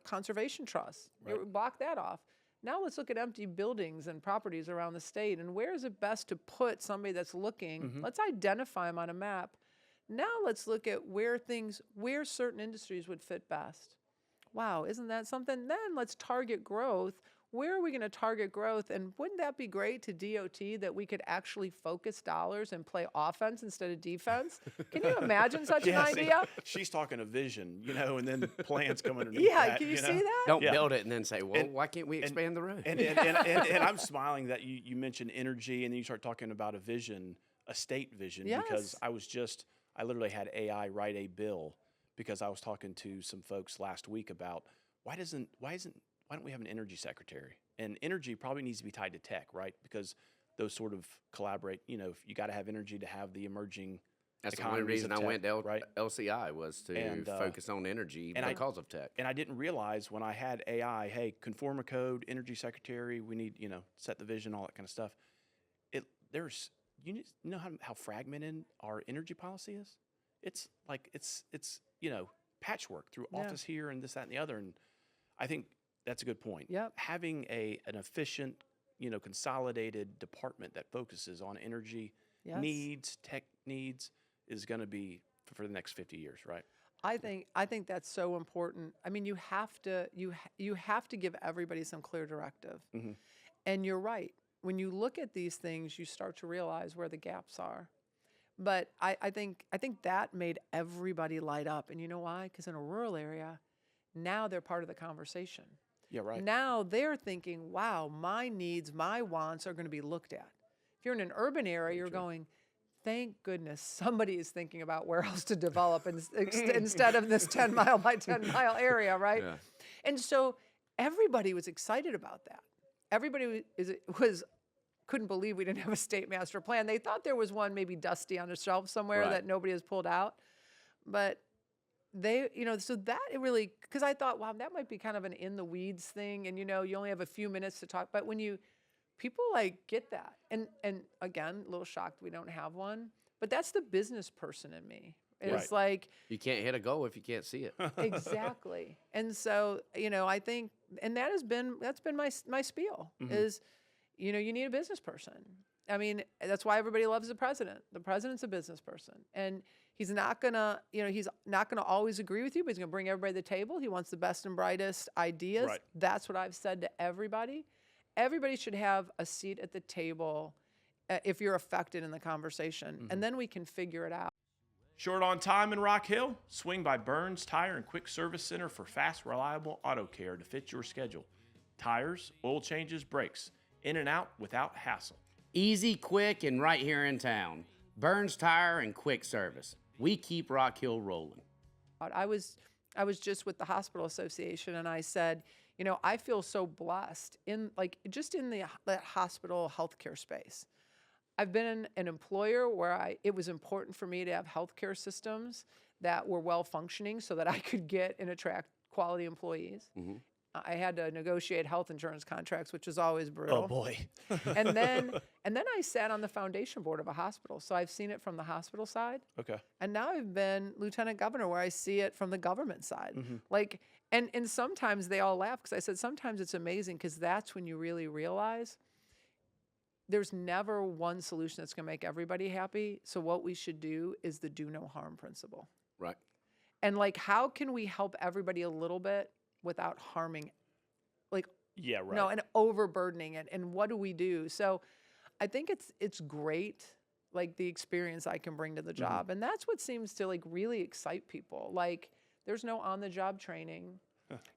conservation trusts. Block that off. Now let's look at empty buildings and properties around the state, and where is it best to put somebody that's looking? Let's identify them on a map. Now let's look at where certain industries would fit best. Wow, isn't that something? Then let's target growth. Where are we going to target growth? And wouldn't that be great to DOT that we could actually focus dollars and play offense instead of defense? Can you imagine such an idea? She's talking a vision, and then plans come underneath Yeah, that, can you see that? Don't build it and then say, well, why can't we expand the road? And I'm smiling that you mentioned energy, and then you start talking about a vision, a state vision, because I literally had AI write a bill because I was talking to some folks last week about why don't we have an energy secretary? And energy probably needs to be tied to tech, right? Because those sort of collaborate. You got to have energy to have the emerging. That's the only reason I went to right? LCI was to focus on energy because of tech. And I didn't realize when I had AI, hey, conform a code, energy secretary, we need, set the vision, all that kind of stuff. You know how fragmented our energy policy is? It's like, it's patchwork through office here and this, that, and the other. And I think that's a good point. Yep. Having an efficient, consolidated department that focuses on energy needs, tech needs, is going to be for the next 50 years, right? I think that's so important. I mean, you have to give everybody some clear directive. And you're right. When you look at these things, you start to realize where the gaps are. But I think that made everybody light up. And you know why? Because in a rural area, now they're part of the conversation. Yeah, right. Now they're thinking, wow, my needs, my wants are going to be looked at. If you're in an urban area, you're going, thank goodness somebody is thinking about where else to develop instead of this 10 mile by 10 mile area, right? Yeah. And so everybody was excited about that. Everybody couldn't believe we didn't have a state master plan. They thought there was one maybe dusty on a shelf somewhere that nobody has pulled out. But they, so that it really, because I thought, wow, that might be kind of an in the weeds thing. And, you only have a few minutes to talk. But when people get that. And again, a little shocked we don't have one. But that's the business person in me. It's like, you can't hit a goal if you can't see it. Exactly. And so, I think, and that's been my spiel is, you need a business person. I mean, that's why everybody loves the president. The president's a business person, and he's not gonna always agree with you, but he's gonna bring everybody to the table. He wants the best and brightest ideas. Right. That's what I've said to everybody. Everybody should have a seat at the table if you're affected in the conversation, and then we can figure it out. Short on time in Rock Hill? Swing by Burns Tire and Quick Service Center for fast, reliable auto care to fit your schedule. Tires, oil changes, brakes. In and out without hassle. Easy, quick, and right here in town. Burns Tire and Quick Service. We keep Rock Hill rolling. I was just with the Hospital Association, and I said, I feel so blessed in that hospital healthcare space. I've been an employer where it was important for me to have healthcare systems that were well functioning so that I could get and attract quality employees. I had to negotiate health insurance contracts, which is always brutal. Oh boy. and then I sat on the foundation board of a hospital. So I've seen it from the hospital side. Okay. And now I've been lieutenant governor where I see it from the government side. And sometimes they all laugh because I said, sometimes it's amazing because that's when you really realize there's never one solution that's going to make everybody happy. So what we should do is the do no harm principle. Right. And how can we help everybody a little bit without harming, and overburdening it? And what do we do? So I think it's great, the experience I can bring to the job. And that's what seems to really excite people. There's no on-the-job training.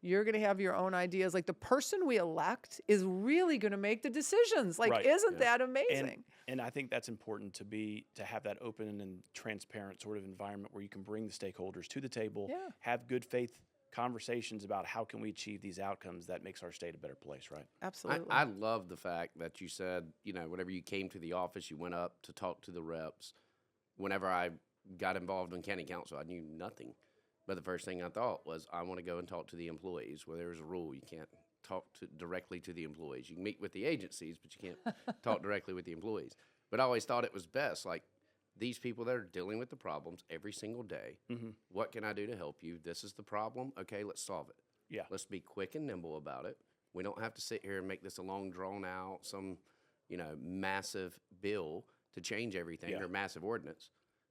You're going to have your own ideas. The person we elect is really going to make the decisions. Isn't that amazing? And I think that's important to have that open and transparent sort of environment where you can bring the stakeholders to the table, have good faith conversations about how can we achieve these outcomes that makes our state a better place, right? Absolutely. I love the fact that you said, whenever you came to the office, you went up to talk to the reps. Whenever I got involved in county council, I knew nothing. But the first thing I thought was, I want to go and talk to the employees. Well, there's a rule. You can't talk directly to the employees. You can meet with the agencies, but you can't talk directly with the employees. But I always thought it was best, like, these people that are dealing with the problems every single day, what can I do to help you? This is the problem. Okay, let's solve it. Yeah. Let's be quick and nimble about it. We don't have to sit here and make this a long, drawn-out, some, massive bill to change everything or massive ordinance.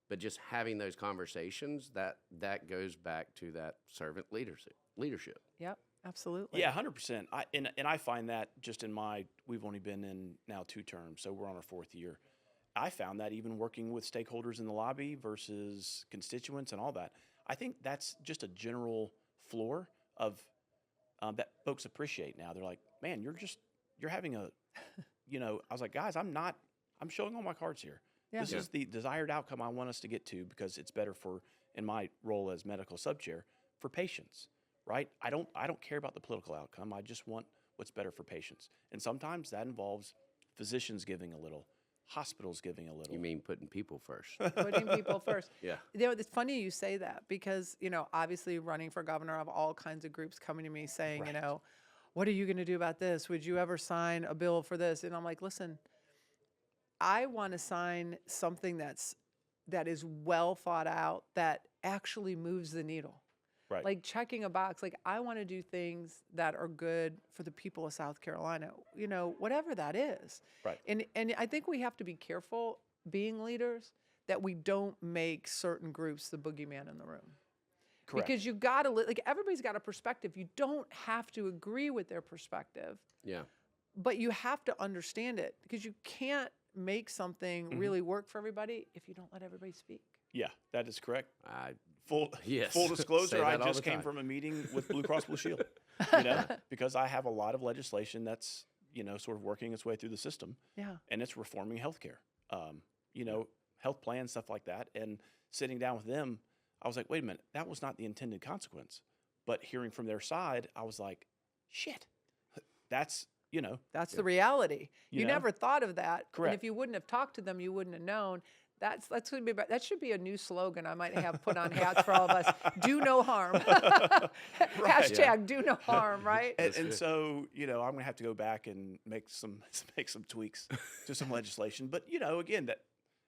But just having those conversations, that goes back to that servant leadership. Yep, absolutely. Yeah, 100%. And I find that just we've only been in now 2 terms, so we're on our 4th year. I found that even working with stakeholders in the lobby versus constituents and all that, I think that's just a general floor of that folks appreciate now. They're like, man, you're having a, I was like, guys, I'm showing all my cards here. Yeah. This is the desired outcome I want us to get to because it's better in my role as medical sub-chair, for patients, right? I don't care about the political outcome. I just want what's better for patients. And sometimes that involves physicians giving a little, hospitals giving a little. You mean putting people first? Putting people first. Yeah. It's funny you say that because, obviously running for governor, I have all kinds of groups coming to me saying, Right. What are you going to do about this? Would you ever sign a bill for this? And I'm like, listen, I want to sign something that is well thought out, that actually moves the needle. Right. Like checking a box. Like I want to do things that are good for the people of South Carolina, whatever that is. Right. And I think we have to be careful being leaders that we don't make certain groups the boogeyman in the room. Correct. Because you got to, everybody's got a perspective. You don't have to agree with their perspective. Yeah. But you have to understand it because you can't make something really work for everybody if you don't let everybody speak. Yeah, that is correct. Yes. Full Say disclosure, that I all just the came time. from a meeting with Blue Cross Blue Shield, because I have a lot of legislation that's, sort of working its way through the system. Yeah. And it's reforming healthcare, health plans, stuff like that. And sitting down with them, I was like, wait a minute, that was not the intended consequence. But hearing from their side, I was like, shit, that's, That's the reality. You You know? never thought of that. Correct. And if you wouldn't have talked to them, you wouldn't have known. That should be a new slogan I might have put on hats for all of us. Do no harm. Hashtag do no harm, right? And so, I'm going to have to go back and make some tweaks to some legislation. But, again, that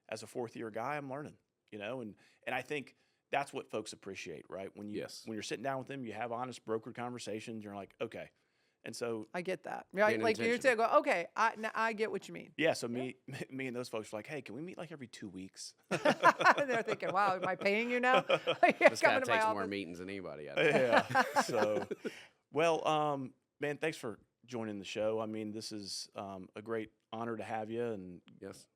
as a 4th year guy, I'm learning, and I think that's what folks appreciate, right? When you're sitting down with them, you have honest brokered conversations. You're like, okay. And so I get that. Right? Like you're saying, go, okay, I get what you mean. yeah, so me and those folks were like, hey, can we meet like every 2 weeks? They're thinking, wow, am I paying you now? You're This guy coming to my takes more office. meetings than anybody. I think. Yeah. So, well, man, thanks for joining the show. I mean, this is a great honor to have you, and Yes.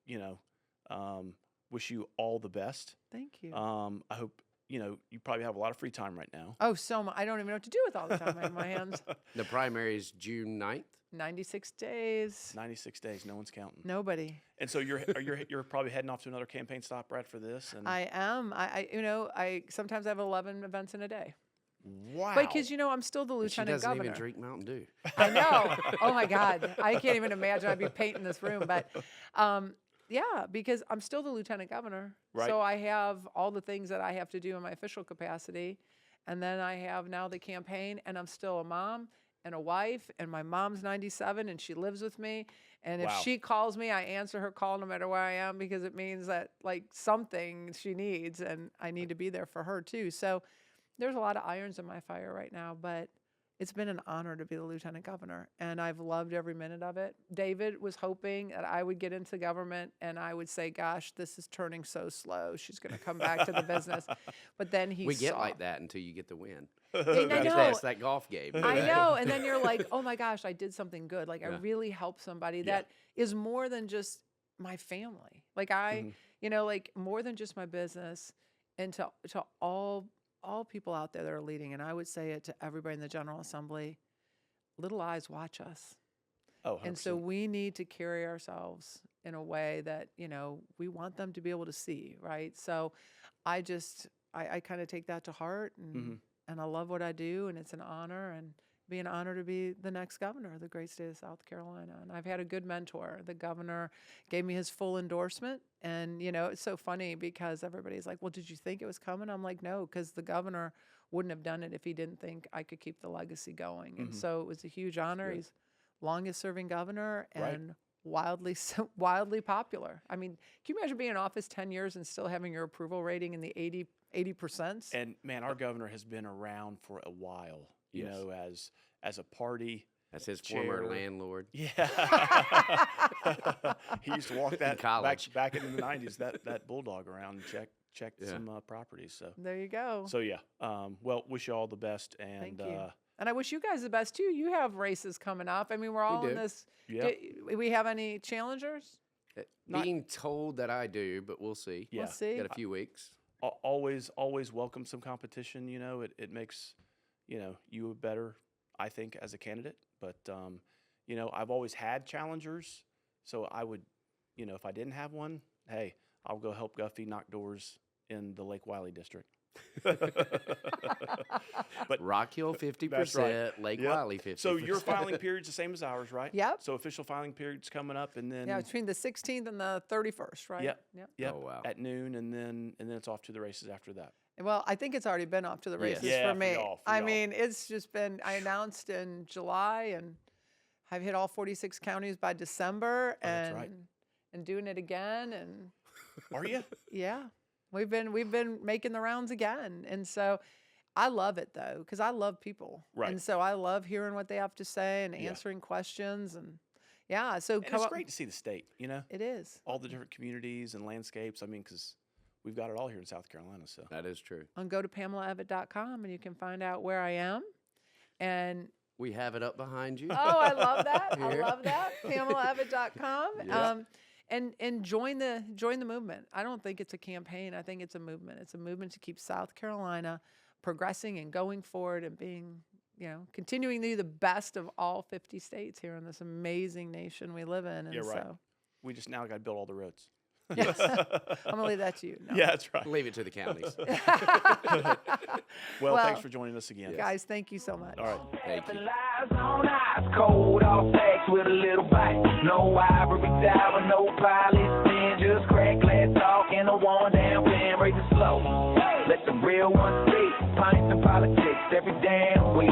wish you all the best. Thank you. I hope you probably have a lot of free time right now. Oh, so much. I don't even know what to do with all the time I have in my hands. The primary is June 9th. 96 days. 96 days, no one's counting. Nobody. And so you're probably heading off to another campaign stop, Brad, for this. And I am. I sometimes have 11 events in a day. wow, Because I'm still the She lieutenant doesn't governor. even drink Mountain Dew. I know. Oh my God. I can't even imagine I'd be painting this room. But yeah, because I'm still the lieutenant governor. Right. So I have all the things that I have to do in my official capacity. And then I have now the campaign, and I'm still a mom and a wife, and my mom's 97 and she lives with me. And if Wow. she calls me, I answer her call no matter where I am, because it means that something she needs, and I need to be there for her too. So there's a lot of irons in my fire right now, but it's been an honor to be the lieutenant governor, and I've loved every minute of it. David was hoping that I would get into government, and I would say, gosh, this is turning so slow. She's going to come back to the business. But then he We get saw. like that until you get the win. And I Because know. that's that golf game. I know. And then you're like, oh my gosh, I did something good. I Yeah. really helped somebody that is more than just my family. More than just my business, and to all people out there that are leading. And I would say it to everybody in the General Assembly, little eyes watch us. Oh, And so 100%. we need to carry ourselves in a way that, we want them to be able to see, right? So I kind of take that to heart, and I love what I do, and it's an honor, and be an honor to be the next governor of the great state of South Carolina. And I've had a good mentor. The governor gave me his full endorsement. And, it's so funny because everybody's like, well, did you think it was coming? I'm like, no, because the governor wouldn't have done it if he didn't think I could keep the legacy going. And so it was a huge honor. He's longest serving governor and wildly popular. I mean, can you imagine being in office 10 years and still having your approval rating in the 80%? And man, our governor has been around for a while, you know, as a party. That's his chair. former landlord. Yeah. He used to walk that back in the 90s, that bulldog around and check some properties. So there you go. So yeah. Well, wish you all the best. And thank you. And I wish you guys the best too. You have races coming up. I mean, we're all in this. Yeah. Do we have any challengers? Being told that I do, but we'll see. Yeah. We'll see. Got a few weeks. Always welcome some competition. You know, it makes, you know, you better, I think, as a candidate. But, you know, I've always had challengers. So I would, you know, if I didn't have one, hey, I'll go help Guffey knock doors in the Lake Wiley district. But Rock Hill 50%, Lake Wiley 50%. So your filing period's the same as ours, right? Yep. So official filing period's coming up, and then between the 16th and the 31st, right? Yep. Oh, wow. At noon, and then it's off to the races after that. Well, I think it's already been off to the races Yeah, for me. for y'all. I mean, it's just been. I announced in July, and I've hit all 46 counties by December, that's right. and doing it again, and Are you? yeah. We've been making the rounds again. And so I love it though, because I love people. Right. And so I love hearing what they have to say and answering questions. And so And it's great to see the state, you know? It is. All the different communities and landscapes. I mean, because we've got it all here in South Carolina. So That is true. Go to PamelaEvette.com and you can find out where I am. And We have it up behind you. oh, I love that. I Here. love that. PamelaEvette.com. Yeah. And join the movement. I don't think it's a campaign. I think it's a movement. It's a movement to keep South Carolina progressing and going forward and being, you know, continuing to be the best of all 50 states here in this amazing nation we live in. And right. so we just now got to build all the roads. Yes. I'm gonna leave that to you. No. Yeah, that's right. Leave it to the counties. Well, thanks for joining us again. Guys, thank you so much. All right. Thank you. Lies on ice cold, all facts with a little bite. No ivory tower, no pilots, then just crack glass talk and a one down pen, raise it slow. Let the real ones speak, pints and politics every damn week.